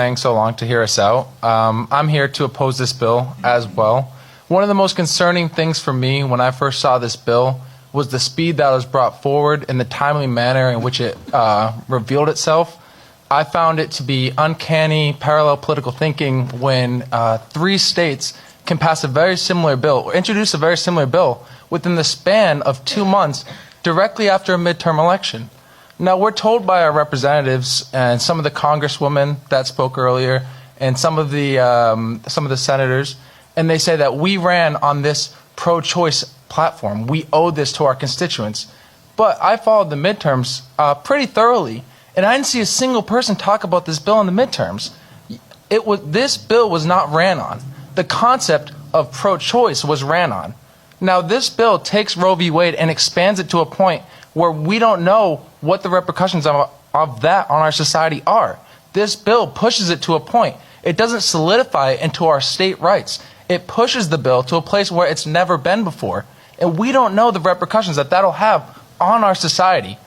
staying so long to hear us out. I'm here to oppose this bill as well. One of the most concerning things for me when I first saw this bill was the speed that was brought forward and the timely manner in which it revealed itself. I found it to be uncanny, parallel political thinking when 3 states can pass a very similar bill, or introduce a very similar bill within the span of 2 months directly after a midterm election. Now, we're told by our representatives and some of the congresswomen that spoke earlier and some of the senators, and they say that we ran on this pro-choice platform. We owe this to our constituents. But I followed the midterms pretty thoroughly, and I didn't see a single person talk about this bill in the midterms. This bill was not ran on. The concept of pro-choice was ran on. Now, this bill takes Roe v. Wade and expands it to a point where we don't know what the repercussions of that on our society are. This bill pushes it to a point. It doesn't solidify it into our state rights. It pushes the bill to a place where it's never been before. And we don't know the repercussions that that'll have on our society.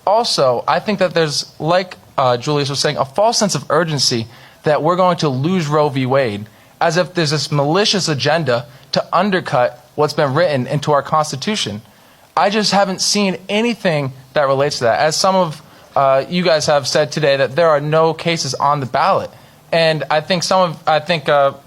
Also, I think that there's, like Julius was saying, a false sense of urgency that we're going to lose Roe v. Wade, as if there's this malicious agenda to undercut what's been written into our Constitution. I just haven't seen anything that relates to that. As some of you guys have said today, that there are no cases on the ballot. And I think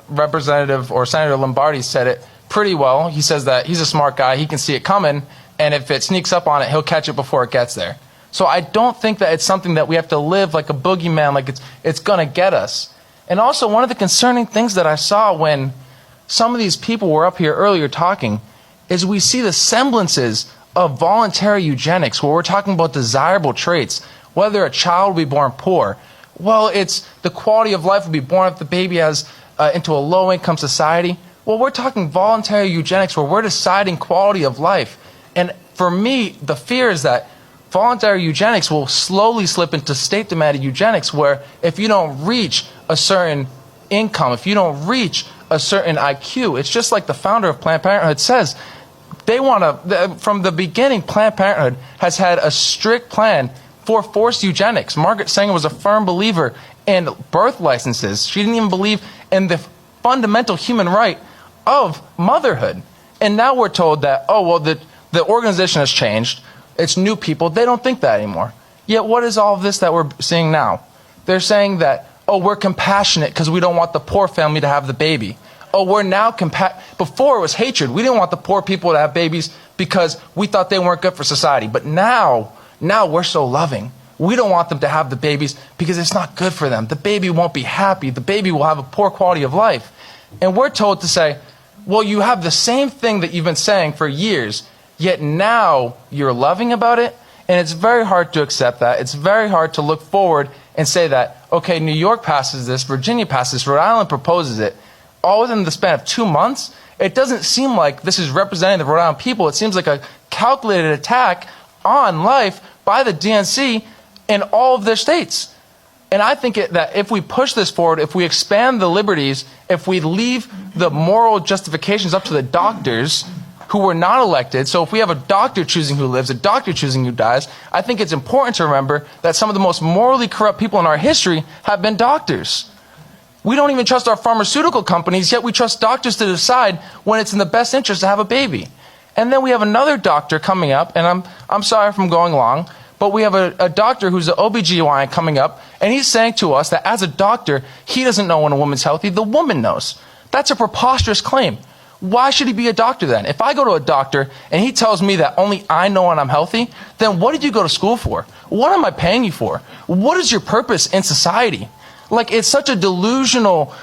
Representative or Senator Lombardi said it pretty well. He says that he's a smart guy, he can see it coming, and if it sneaks up on it, he'll catch it before it gets there. So I don't think that it's something that we have to live like a boogeyman, like it's going to get us. And also, one of the concerning things that I saw when some of these people were up here earlier talking is we see the semblances of voluntary eugenics, where we're talking about desirable traits, whether a child will be born poor. Well, it's the quality of life will be born if the baby has into a low-income society. Well, we're talking voluntary eugenics, where we're deciding quality of life. And for me, the fear is that voluntary eugenics will slowly slip into state-demanded eugenics, where if you don't reach a certain income, if you don't reach a certain IQ, it's just like the founder of Planned Parenthood says, they want to, from the beginning, Planned Parenthood has had a strict plan for forced eugenics. Margaret Sanger was a firm believer in birth licenses. She didn't even believe in the fundamental human right of motherhood. And now we're told that, oh, well, the organization has changed. It's new people. They don't think that anymore. Yet what is all of this that we're seeing now? They're saying that, oh, we're compassionate because we don't want the poor family to have the baby. Oh, we're now before it was hatred. We didn't want the poor people to have babies because we thought they weren't good for society. But now we're so loving. We don't want them to have the babies because it's not good for them. The baby won't be happy. The baby will have a poor quality of life. And we're told to say, well, you have the same thing that you've been saying for years, yet now you're loving about it. And it's very hard to accept that. It's very hard to look forward and say that, okay, New York passes this, Virginia passes this, Rhode Island proposes it, all within the span of 2 months. It doesn't seem like this is representing the Rhode Island people. It seems like a calculated attack on life by the DNC in all of their states. And I think that if we push this forward, if we expand the liberties, if we leave the moral justifications up to the doctors who were not elected, so if we have a doctor choosing who lives, a doctor choosing who dies, I think it's important to remember that some of the most morally corrupt people in our history have been doctors. We don't even trust our pharmaceutical companies, yet we trust doctors to decide when it's in the best interest to have a baby. And then we have another doctor coming up, and I'm sorry if I'm going long, but we have a doctor who's an OBGYN coming up, and he's saying to us that as a doctor, he doesn't know when a woman's healthy, the woman knows. That's a preposterous claim. Why should he be a doctor then? If I go to a doctor and he tells me that only I know when I'm healthy, then what did you go to school for? What am I paying you for? What is your purpose in society? Like, it's such a delusional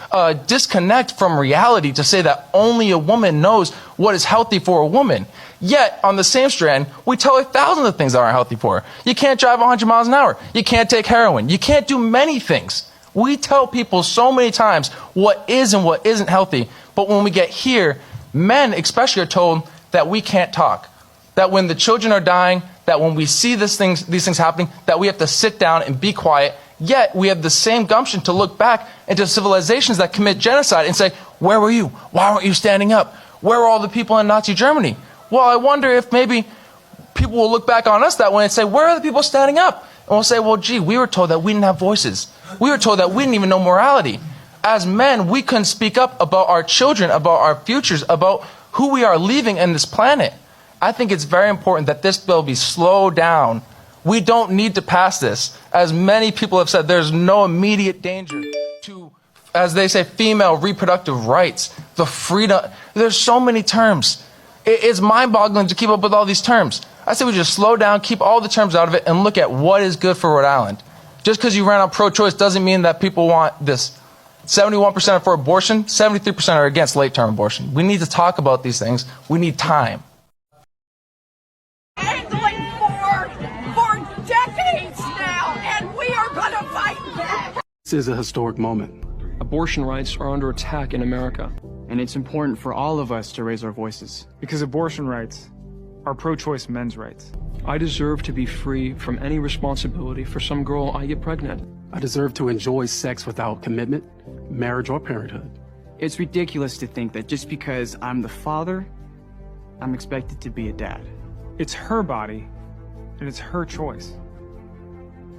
disconnect from reality to say that only a woman knows what is healthy for a woman. Yet, on the same strand, we tell her thousands of things that aren't healthy for her. You can't drive 100 miles an hour. You can't take heroin. You can't do many things. We tell people so many times what is and what isn't healthy. But when we get here, men especially are told that we can't talk. That when the children are dying, that when we see these things happening, that we have to sit down and be quiet. Yet we have the same gumption to look back into civilizations that commit genocide and say, where were you? Why weren't you standing up? Where were all the people in Nazi Germany? Well, I wonder if maybe people will look back on us that way and say, where are the people standing up? And we'll say, well, gee, we were told that we didn't have voices. We were told that we didn't even know morality. As men, we couldn't speak up about our children, about our futures, about who we are leaving in this planet. I think it's very important that this bill be slowed down. We don't need to pass this. As many people have said, there's no immediate danger to, as they say, female reproductive rights, the freedom. There's so many terms. It's mind-boggling to keep up with all these terms. I say we just slow down, keep all the terms out of it, and look at what is good for Rhode Island. Just because you ran out pro-choice doesn't mean that people want this. 71% are for abortion, 73% are against late-term abortion. We need to talk about these things. We need time. Angling for decades now, and we are going to fight back. This is a historic moment. Abortion rights are under attack in America. And it's important for all of us to raise our voices. Because abortion rights are pro-choice men's rights. I deserve to be free from any responsibility for some girl I get pregnant. I deserve to enjoy sex without commitment, marriage, or parenthood. It's ridiculous to think that just because I'm the father, I'm expected to be a dad. It's her body, and it's her choice.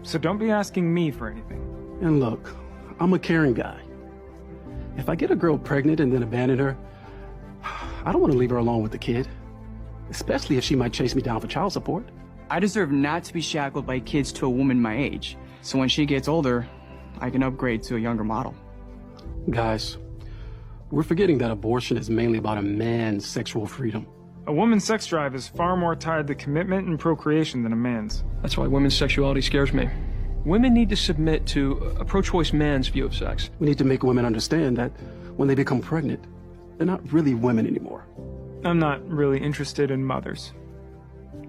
So don't be asking me for anything. And look, I'm a caring guy. If I get a girl pregnant and then abandon her, I don't want to leave her alone with the kid, especially if she might chase me down for child support. I deserve not to be shackled by kids to a woman my age, so when she gets older, I can upgrade to a younger model. Guys, we're forgetting that abortion is mainly about a man's sexual freedom. A woman's sex drive is far more tied to commitment and procreation than a man's. That's why women's sexuality scares me. Women need to submit to a pro-choice man's view of sex. We need to make women understand that when they become pregnant, they're not really women anymore. I'm not really interested in mothers.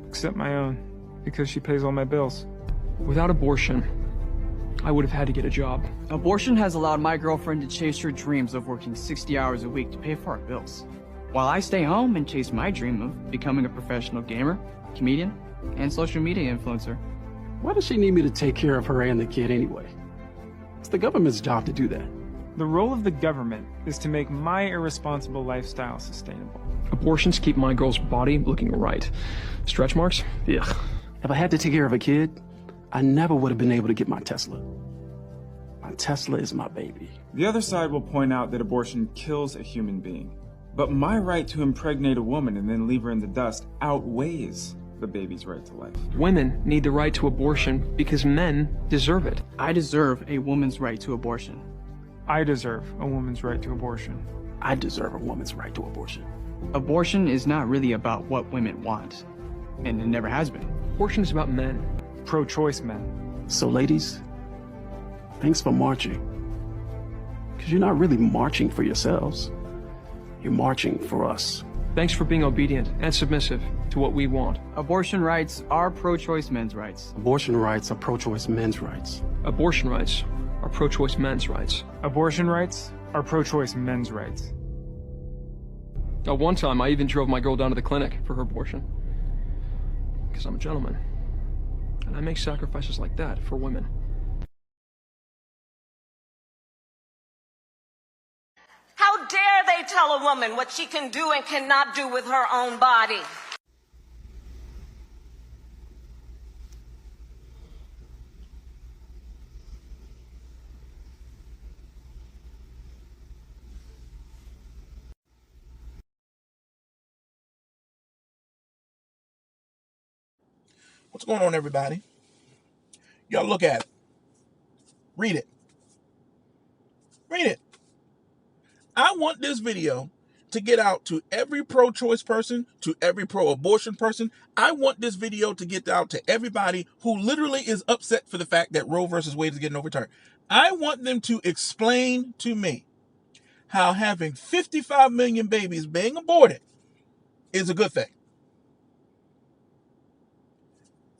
Except my own, because she pays all my bills. Without abortion, I would have had to get a job. Abortion has allowed my girlfriend to chase her dreams of working 60 hours a week to pay for our bills, while I stay home and chase my dream of becoming a professional gamer, comedian, and social media influencer. Why does she need me to take care of her and the kid anyway? It's the government's job to do that. The role of the government is to make my irresponsible lifestyle sustainable. Abortions keep my girl's body looking right. Stretch marks? Ugh. If I had to take care of a kid, I never would have been able to get my Tesla. My Tesla is my baby. The other side will point out that abortion kills a human being. But my right to impregnate a woman and then leave her in the dust outweighs the baby's right to life. Women need the right to abortion because men deserve it. I deserve a woman's right to abortion. I deserve a woman's right to abortion. I deserve a woman's right to abortion. Abortion is not really about what women want, and it never has been. Abortion is about men. Pro-choice men. So ladies, thanks for marching. Because you're not really marching for yourselves. You're marching for us. Thanks for being obedient and submissive to what we want. Abortion rights are pro-choice men's rights. Abortion rights are pro-choice men's rights. Abortion rights are pro-choice men's rights. Abortion rights are pro-choice men's rights. At one time, I even drove my girl down to the clinic for her abortion. Because I'm a gentleman. And I make sacrifices like that for women. How dare they tell a woman what she can do and cannot do with her own body? What's going on, everybody? Y'all look at it. Read it. Read it. I want this video to get out to every pro-choice person, to every pro-abortion person. I want this video to get out to everybody who literally is upset for the fact that Roe versus Wade is getting overturned. I want them to explain to me how having 55 million babies being aborted is a good thing.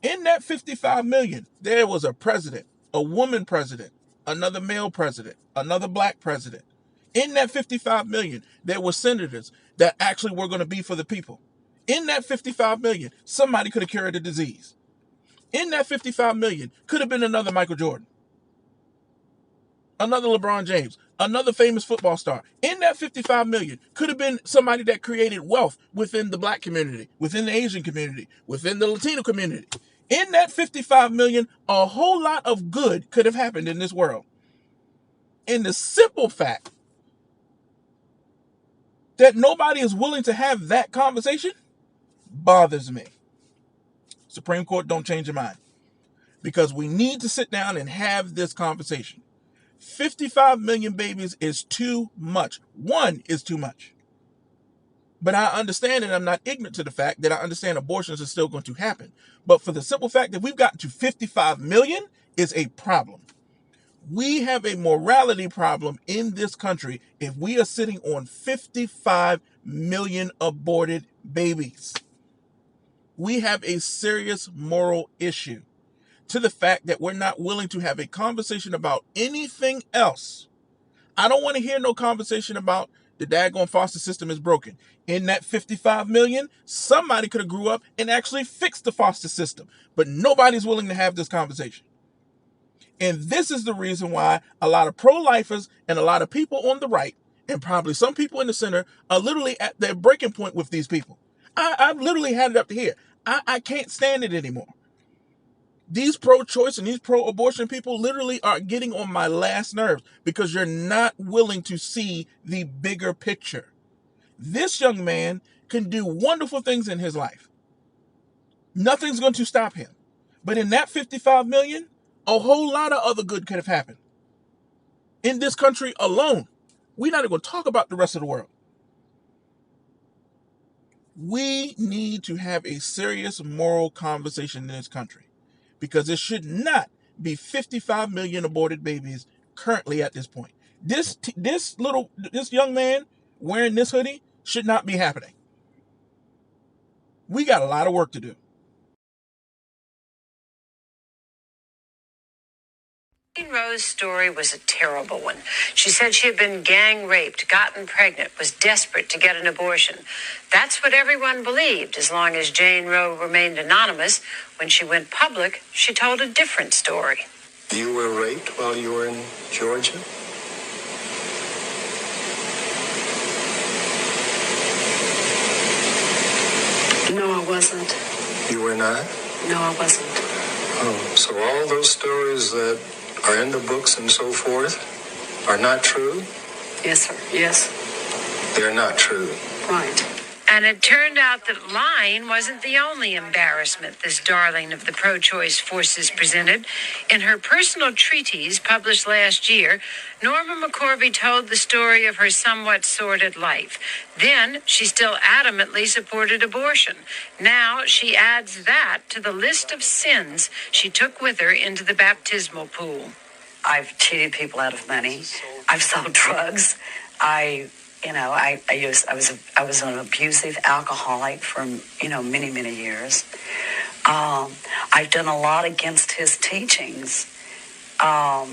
In that 55 million, there was a president, a woman president, another male president, another black president. In that 55 million, there were senators that actually were going to be for the people. In that 55 million, somebody could have cured the disease. In that 55 million, could have been another Michael Jordan, another LeBron James, another famous football star. In that 55 million, could have been somebody that created wealth within the black community, within the Asian community, within the Latino community. In that 55 million, a whole lot of good could have happened in this world. And the simple fact that nobody is willing to have that conversation bothers me. Supreme Court, don't change your mind. Because we need to sit down and have this conversation. 55 million babies is too much. One is too much. But I understand, and I'm not ignorant to the fact that I understand abortions are still going to happen. But for the simple fact that we've gotten to 55 million is a problem. We have a morality problem in this country if we are sitting on 55 million aborted babies. We have a serious moral issue to the fact that we're not willing to have a conversation about anything else. I don't want to hear no conversation about the daggone foster system is broken. In that 55 million, somebody could have grew up and actually fixed the foster system, but nobody's willing to have this conversation. And this is the reason why a lot of pro-lifers and a lot of people on the right, and probably some people in the center, are literally at their breaking point with these people. I've literally had it up to here. I can't stand it anymore. These pro-choice and these pro-abortion people literally are getting on my last nerves because you're not willing to see the bigger picture. This young man can do wonderful things in his life. Nothing's going to stop him. But in that 55 million, a whole lot of other good could have happened. In this country alone, we're not even going to talk about the rest of the world. We need to have a serious moral conversation in this country. Because it should not be 55 million aborted babies currently at this point. This young man wearing this hoodie should not be happening. We got a lot of work to do. Jane Rose's story was a terrible one. She said she had been gang raped, gotten pregnant, was desperate to get an abortion. That's what everyone believed, as long as Jane Roe remained anonymous. When she went public, she told a different story. You were raped while you were in Georgia? No, I wasn't. You were not? No, I wasn't. Oh, so all those stories that are in the books and so forth are not true? Yes, sir. Yes. They're not true. Right. And it turned out that lying wasn't the only embarrassment this darling of the pro-choice forces presented. In her personal treatise published last year, Norma McCorvey told the story of her somewhat sordid life. Then she still adamantly supported abortion. Now she adds that to the list of sins she took with her into the baptismal pool. I've cheated people out of money. I've sold drugs. I was an abusive alcoholic for, many, many years. I've done a lot against his teachings. But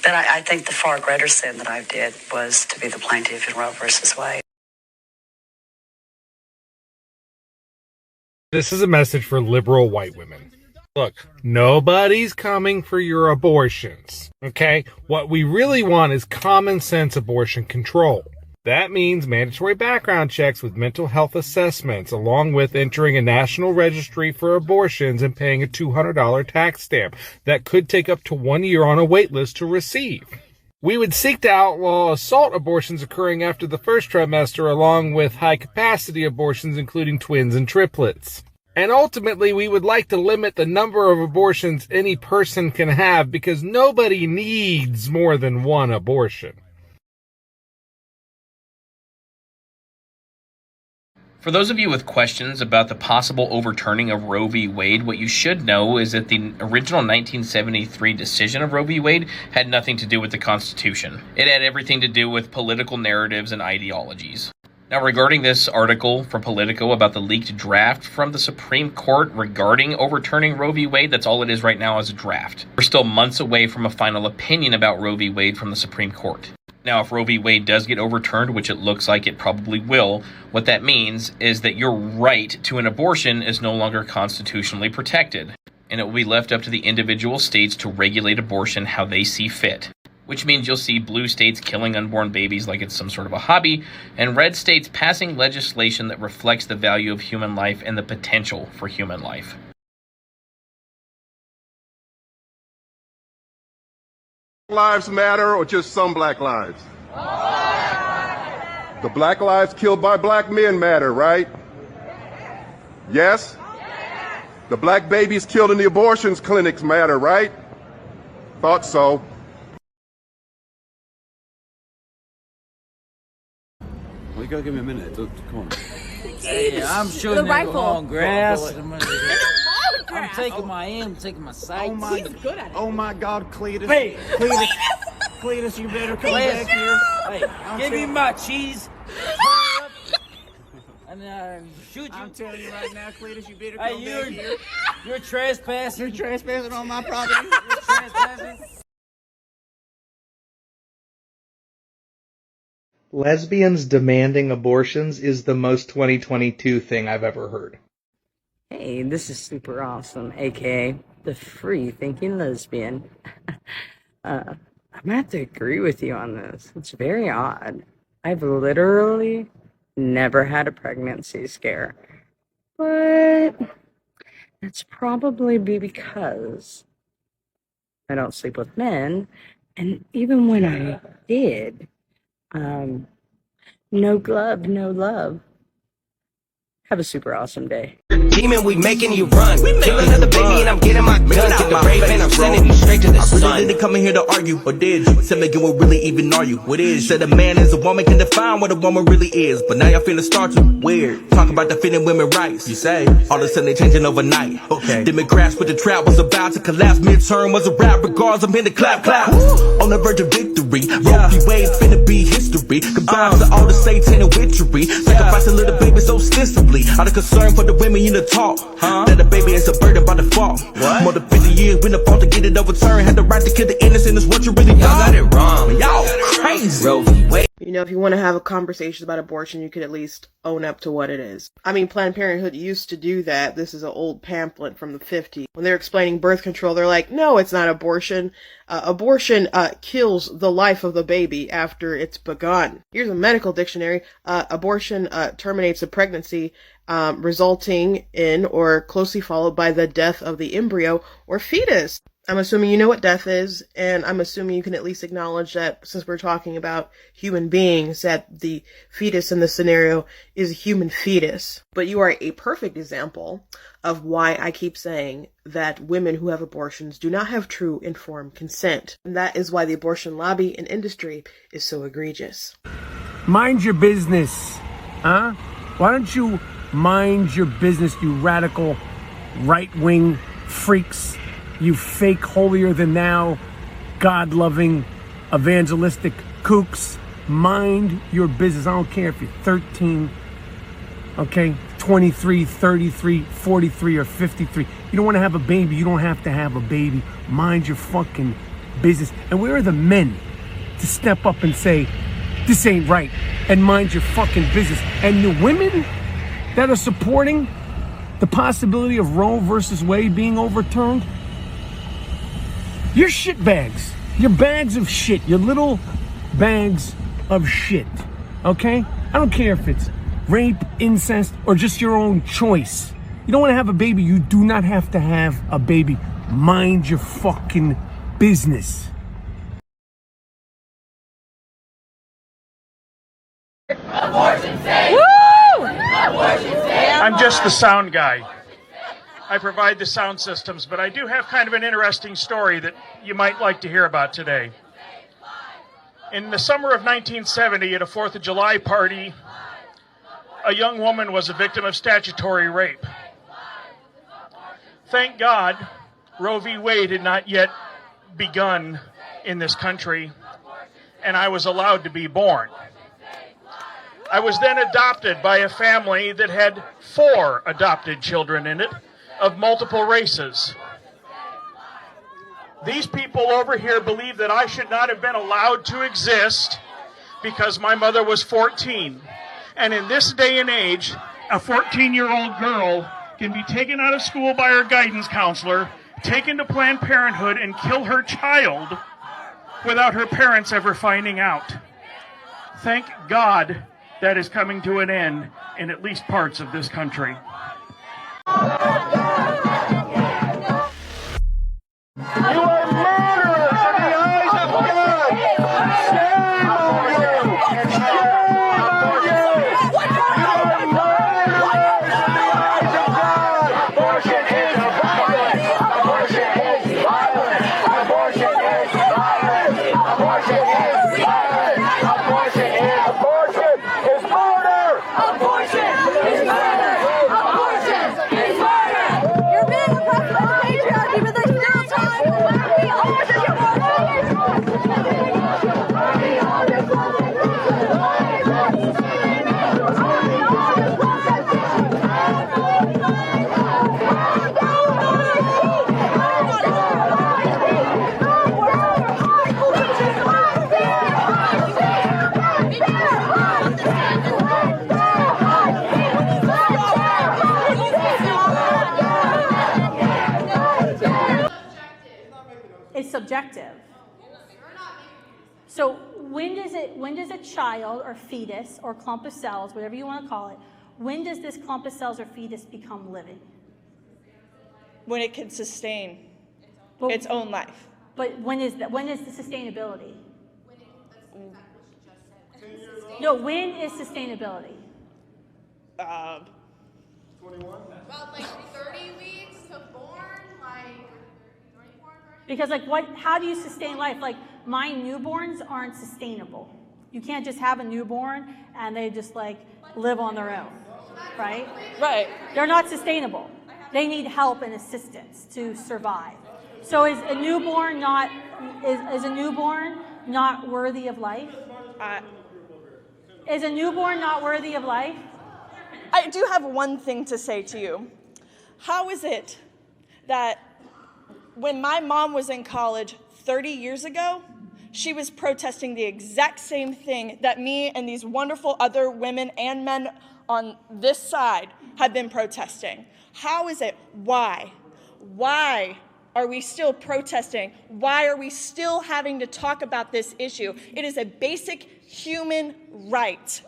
I think the far greater sin that I did was to be the plaintiff in Roe versus Wade. This is a message for liberal white women. Look, nobody's coming for your abortions, okay? What we really want is common sense abortion control. That means mandatory background checks with mental health assessments, along with entering a national registry for abortions and paying a $200 tax stamp that could take up to 1 year on a wait list to receive. We would seek to outlaw assault abortions occurring after the first trimester, along with high-capacity abortions, including twins and triplets. And ultimately, we would like to limit the number of abortions any person can have because nobody needs more than one abortion. For those of you with questions about the possible overturning of Roe v. Wade, what you should know is that the original 1973 decision of Roe v. Wade had nothing to do with the Constitution. It had everything to do with political narratives and ideologies. Now, regarding this article from Politico about the leaked draft from the Supreme Court regarding overturning Roe v. Wade, that's all it is right now, is a draft. We're still months away from a final opinion about Roe v. Wade from the Supreme Court. Now, if Roe v. Wade does get overturned, which it looks like it probably will, what that means is that your right to an abortion is no longer constitutionally protected, and it will be left up to the individual states to regulate abortion how they see fit. Which means you'll see blue states killing unborn babies like it's some sort of a hobby, and red states passing legislation that reflects the value of human life and the potential for human life. Lives matter or just some black lives? The black lives killed by black men matter, right? Yes? The black babies killed in the abortions clinics matter, right? Thought so. Well, you gotta give me a minute. Come on. Hey, I'm shooting The rifle. long grass. I'm taking my aim, taking my sights. He's good at it. Oh my God, Cletus. Hey, Cletus. Cletus, you better come back here. Hey, give me my cheese. And shoot you. I'm telling you right now, Cletus, you better Hey, come back here. You're trespassing. You're trespassing on my property. You're trespassing. Lesbians demanding abortions is the most 2022 thing I've ever heard. Hey, this is super awesome, aka the free thinking lesbian. I'm gonna have to agree with you on this. It's very odd. I've literally never had a pregnancy scare. But that's probably because I don't sleep with men. And even when I did, no glove, no love. Have a super awesome day. Demon, we making you run. Kill another baby and I'm getting my gun. Get the brave and I'm sending you straight to the sun. I really didn't come in here to argue, or did you? Said make it what really even are you? What is? Said a man is a woman can define what a woman really is. But now y'all feeling starting weird. Talk about defending women's rights. You say all of a sudden they changing overnight. Okay. Democrats with the trap was about to collapse. Midterm was a rap. Regards, I'm in the clap. On the verge of victory. Roe v. Wade finna be history. Combines to all the satanic witchery. Sacrificing little babies ostensibly. Out of concern for the women in the talk, that the baby is a burden by default. What? More than 50 years been the fault to get it overturned. Had the right to kill the innocent is what you really got it wrong. Y'all crazy. Roe v. Wade. You know, if you want to have a conversation about abortion, you could at least own up to what it is. I mean, Planned Parenthood used to do that. This is an old pamphlet from the 50s. When they're explaining birth control, they're like, no, it's not abortion. Abortion kills the life of the baby after it's begun. Here's a medical dictionary. Abortion terminates a pregnancy, resulting in or closely followed by the death of the embryo or fetus. I'm assuming you know what death is, and I'm assuming you can at least acknowledge that since we're talking about human beings, that the fetus in this scenario is a human fetus. But you are a perfect example of why I keep saying that women who have abortions do not have true informed consent. And that is why the abortion lobby and industry is so egregious. Mind your business, huh? Why don't you mind your business, you radical right-wing freaks? You fake holier-than-thou, God-loving, evangelistic kooks. Mind your business. I don't care if you're 13, okay, 23, 33, 43, or 53. You don't want to have a baby. You don't have to have a baby. Mind your fucking business. And where are the men to step up and say, this ain't right, and mind your fucking business? And the women that are supporting the possibility of Roe versus Wade being overturned, you're shit bags. You're bags of shit. You're little bags of shit. Okay? I don't care if it's rape, incest, or just your own choice. You don't want to have a baby. You do not have to have a baby. Mind your fucking business. Abortion safe! Woo! Abortion safe! I'm just the sound guy. I provide the sound systems, but I do have kind of an interesting story that you might like to hear about today. In the summer of 1970, at a 4th of July party, a young woman was a victim of statutory rape. Thank God, Roe v. Wade had not yet begun in this country, and I was allowed to be born. I was then adopted by a family that had 4 adopted children in it, of multiple races. These people over here believe that I should not have been allowed to exist because my mother was 14. And in this day and age, a 14-year-old girl can be taken out of school by her guidance counselor, taken to Planned Parenthood, and kill her child without her parents ever finding out. Thank God that is coming to an end in at least parts of this country. You are murderers in the eyes of It's subjective. So when does a child or fetus or clump of cells, whatever you want to call it, when does this clump of cells or fetus become living? When it can sustain its own life. But when is the sustainability? No, when is sustainability? 21. About like 30 weeks to born, like. Because how do you sustain life? Like my newborns aren't sustainable. You can't just have a newborn and they just like live on their own, right? Right. They're not sustainable. They need help and assistance to survive. So is a newborn not worthy of life? Is a newborn not worthy of life? I do have one thing to say to you. How is it that when my mom was in college 30 years ago, she was protesting the exact same thing that me and these wonderful other women and men on this side have been protesting? How is it? Why? Why are we still protesting? Why are we still having to talk about this issue? It is a basic human right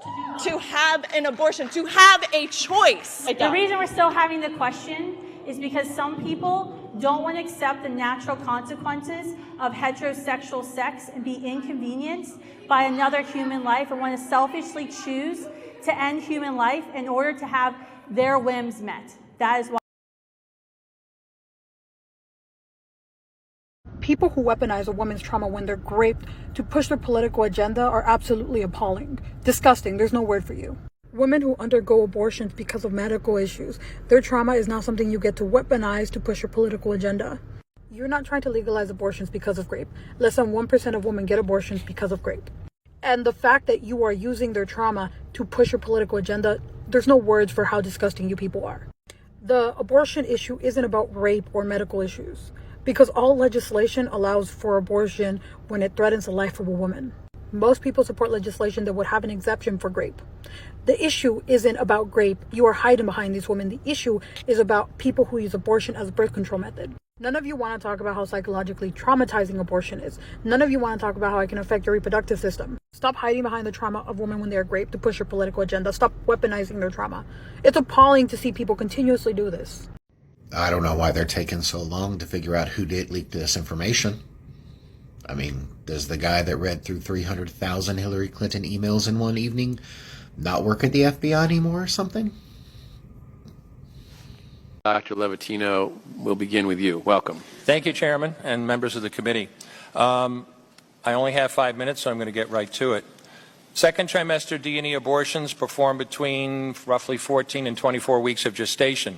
to have an abortion, to have a choice. The reason we're still having the question is because some people don't want to accept the natural consequences of heterosexual sex and be inconvenienced by another human life and want to selfishly choose to end human life in order to have their whims met. That is why. People who weaponize a woman's trauma when they're raped to push their political agenda are absolutely appalling. Disgusting. There's no word for you. Women who undergo abortions because of medical issues, their trauma is now something you get to weaponize to push your political agenda. You're not trying to legalize abortions because of rape. Less than 1% of women get abortions because of rape. And the fact that you are using their trauma to push your political agenda, there's no words for how disgusting you people are. The abortion issue isn't about rape or medical issues, because all legislation allows for abortion when it threatens the life of a woman. Most people support legislation that would have an exception for rape. The issue isn't about rape. You are hiding behind these women. The issue is about people who use abortion as a birth control method. None of you want to talk about how psychologically traumatizing abortion is. None of you want to talk about how it can affect your reproductive system. Stop hiding behind the trauma of women when they are raped to push your political agenda. Stop weaponizing their trauma. It's appalling to see people continuously do this. I don't know why they're taking so long to figure out who did leak this information. I mean, does the guy that read through 300,000 Hillary Clinton emails in one evening not work at the FBI anymore or something? Dr. Levatino, we'll begin with you. Welcome. Thank you, Chairman and members of the committee. I only have 5 minutes, so I'm going to get right to it. Second trimester D&E abortions performed between roughly 14 and 24 weeks of gestation.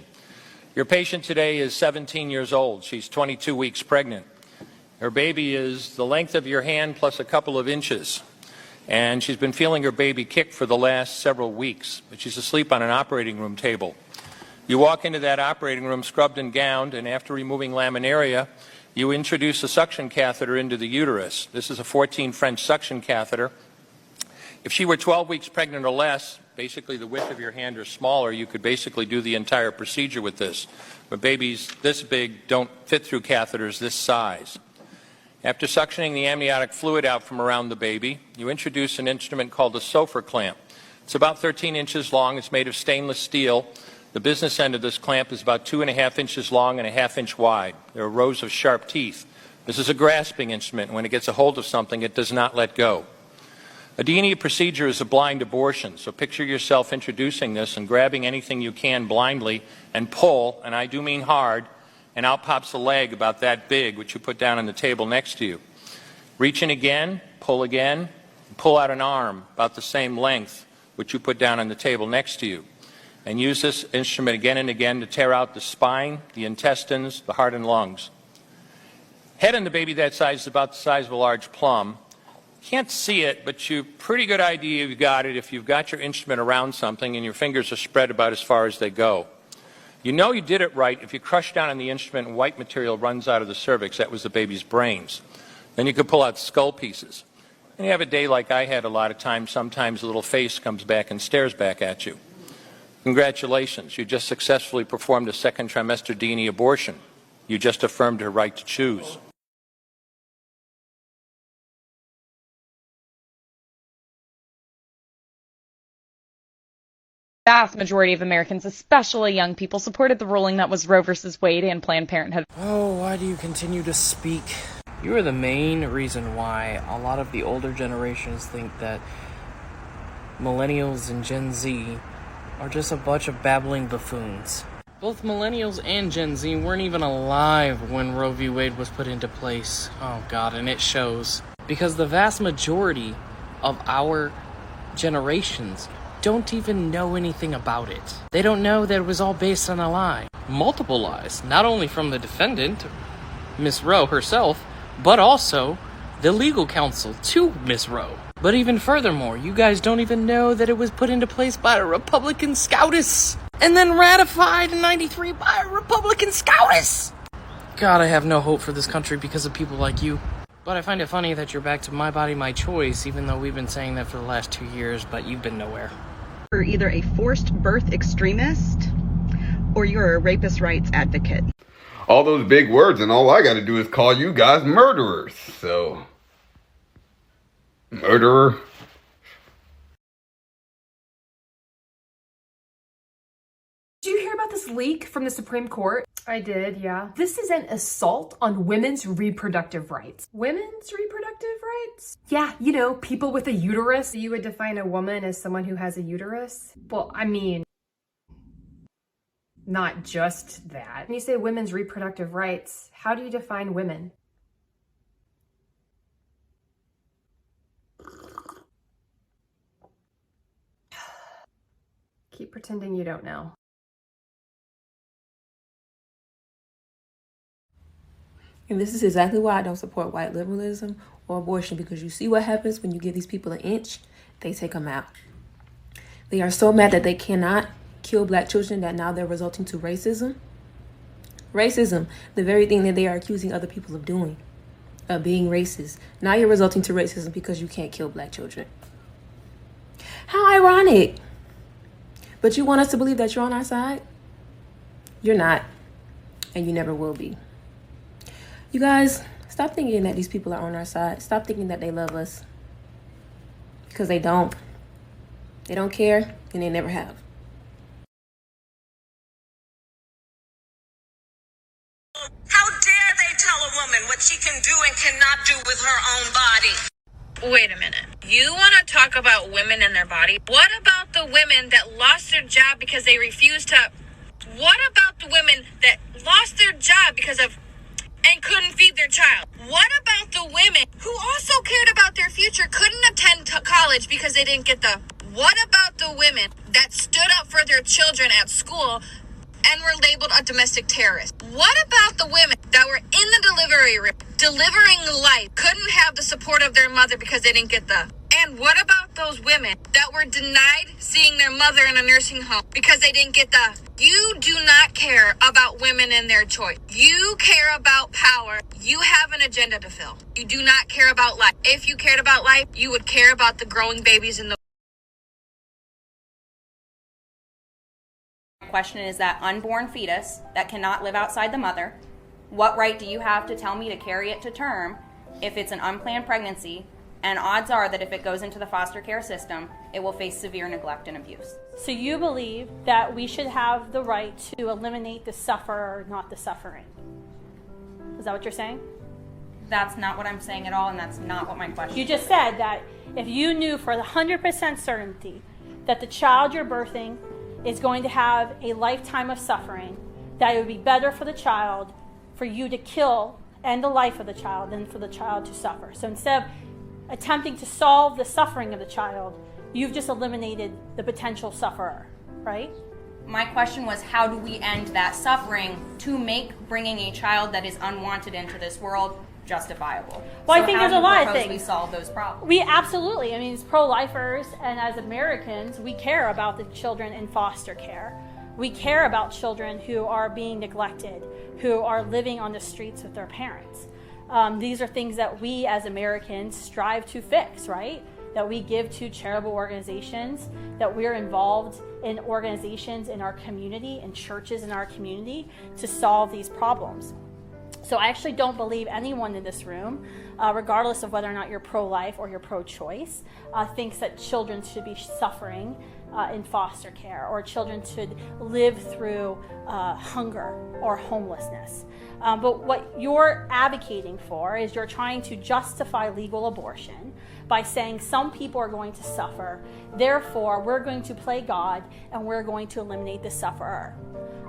Your patient today is 17 years old. She's 22 weeks pregnant. Her baby is the length of your hand plus a couple of inches. And she's been feeling her baby kick for the last several weeks, but she's asleep on an operating room table. You walk into that operating room scrubbed and gowned, and after removing laminaria, you introduce a suction catheter into the uterus. This is a 14 French suction catheter. If she were 12 weeks pregnant or less, basically the width of your hand or smaller, you could basically do the entire procedure with this. But babies this big don't fit through catheters this size. After suctioning the amniotic fluid out from around the baby, you introduce an instrument called a Sofer clamp. It's about 13 inches long. It's made of stainless steel. The business end of this clamp is about 2.5 inches long and a half-inch wide. There are rows of sharp teeth. This is a grasping instrument. When it gets a hold of something, it does not let go. A D&E procedure is a blind abortion, so picture yourself introducing this and grabbing anything you can blindly and pull, and I do mean hard, and out pops a leg about that big, which you put down on the table next to you. Reach in again, and pull out an arm about the same length, which you put down on the table next to you. And use this instrument again and again to tear out the spine, the intestines, the heart and lungs. Head on the baby that size is about the size of a large plum. Can't see it, but you pretty good idea you've got it if you've got your instrument around something and your fingers are spread about as far as they go. You know you did it right if you crush down on the instrument and white material runs out of the cervix. That was the baby's brains. Then you could pull out skull pieces. And you have a day like I had a lot of times. Sometimes a little face comes back and stares back at you. Congratulations. You just successfully performed a second trimester D&E abortion. You just affirmed her right to choose. vast majority of Americans, especially young people, supported the ruling that was Roe versus Wade and Planned Parenthood. Oh, why do you continue to speak? You are the main reason why a lot of the older generations think that millennials and Gen Z are just a bunch of babbling buffoons. Both millennials and Gen Z weren't even alive when Roe v. Wade was put into place. Oh God, and it shows. Because the vast majority of our generations don't even know anything about it. They don't know that it was all based on a lie. Multiple lies, not only from the defendant, Miss Roe herself, but also the legal counsel to Miss Roe. But even furthermore, you guys don't even know that it was put into place by a Republican SCOTUS and then ratified in '93 by a Republican SCOTUS. God, I have no hope for this country because of people like you. But I find it funny that you're back to my body, my choice, even though we've been saying that for the last 2 years, but you've been nowhere. You're either a forced birth extremist or you're a rapist rights advocate. All those big words, and all I gotta do is call you guys murderers. So, murderer. Did you hear about this leak from the Supreme Court? I did, yeah. This is an assault on women's reproductive rights. Women's reproductive rights? Yeah, you know, people with a uterus. You would define a woman as someone who has a uterus? Well, I mean, not just that. When you say women's reproductive rights, how do you define women? Keep pretending you don't know. And this is exactly why I don't support white liberalism or abortion, because you see what happens when you give these people an inch, they take them out. They are so mad that they cannot kill black children that now they're resulting to racism. Racism, the very thing that they are accusing other people of doing, of being racist. Now you're resulting to racism because you can't kill black children. How ironic. But you want us to believe that you're on our side? You're not, and you never will be. You guys, stop thinking that these people are on our side. Stop thinking that they love us. Because they don't. They don't care, and they never have. How dare they tell a woman what she can do and cannot do with her own body? Wait a minute. You want to talk about women and their body? What about the women that lost their job because they refused to... What about the women that lost their job because of... and couldn't feed their child? What about the women who also cared about their future, couldn't attend college because they didn't get the... What about the women that stood up for their children at school and were labeled a domestic terrorist? What about the women that were in the delivery room, delivering life, couldn't have the support of their mother because they didn't get the... And what about those women that were denied seeing their mother in a nursing home because they didn't get the... You do not care about women and their choice. You care about power. You have an agenda to fill. You do not care about life. If you cared about life, you would care about the growing babies in the... Question is that unborn fetus that cannot live outside the mother, what right do you have to tell me to carry it to term if it's an unplanned pregnancy? And odds are that if it goes into the foster care system, it will face severe neglect and abuse. So you believe that we should have the right to eliminate the sufferer, not the suffering. Is that what you're saying? That's not what I'm saying at all, and that's not what my question is. You just said that if you knew for 100% certainty that the child you're birthing is going to have a lifetime of suffering, that it would be better for the child for you to kill and the life of the child than for the child to suffer. So instead of attempting to solve the suffering of the child, you've just eliminated the potential sufferer, right? My question was, how do we end that suffering to make bringing a child that is unwanted into this world justifiable? Well, so I think how there's do a lot you of propose things. We solve those problems. We absolutely, I mean, as pro-lifers and as Americans, we care about the children in foster care. We care about children who are being neglected, who are living on the streets with their parents. These are things that we as Americans strive to fix, right? That we give to charitable organizations, that we're involved in organizations in our community and churches in our community to solve these problems. So I actually don't believe anyone in this room, regardless of whether or not you're pro-life or you're pro-choice, thinks that children should be suffering in foster care, or children should live through hunger or homelessness. But what you're advocating for is you're trying to justify legal abortion by saying some people are going to suffer, therefore we're going to play God and we're going to eliminate the sufferer.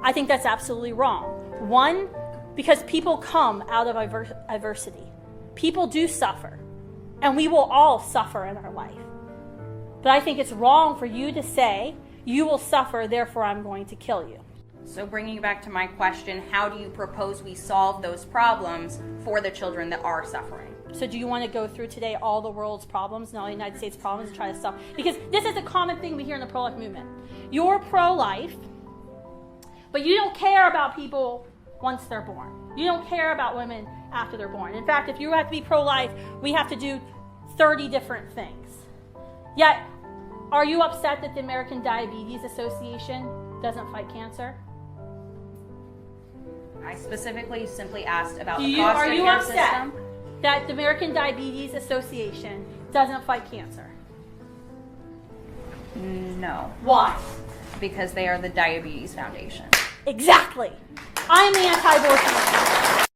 I think that's absolutely wrong. One, because people come out of adversity. People do suffer, and we will all suffer in our life. But I think it's wrong for you to say, you will suffer, therefore I'm going to kill you. So bringing you back to my question, how do you propose we solve those problems for the children that are suffering? So do you want to go through today all the world's problems and all the United States problems and try to solve? Because this is a common thing we hear in the pro-life movement. You're pro-life, but you don't care about people once they're born. You don't care about women after they're born. In fact, if you have to be pro-life, we have to do 30 different things. Yet, are you upset that the American Diabetes Association doesn't fight cancer? I specifically simply asked about Are the foster you care upset system. that the American Diabetes Association doesn't fight cancer? No. Why? Because they are the Diabetes Foundation. Exactly. I'm the anti-abortion.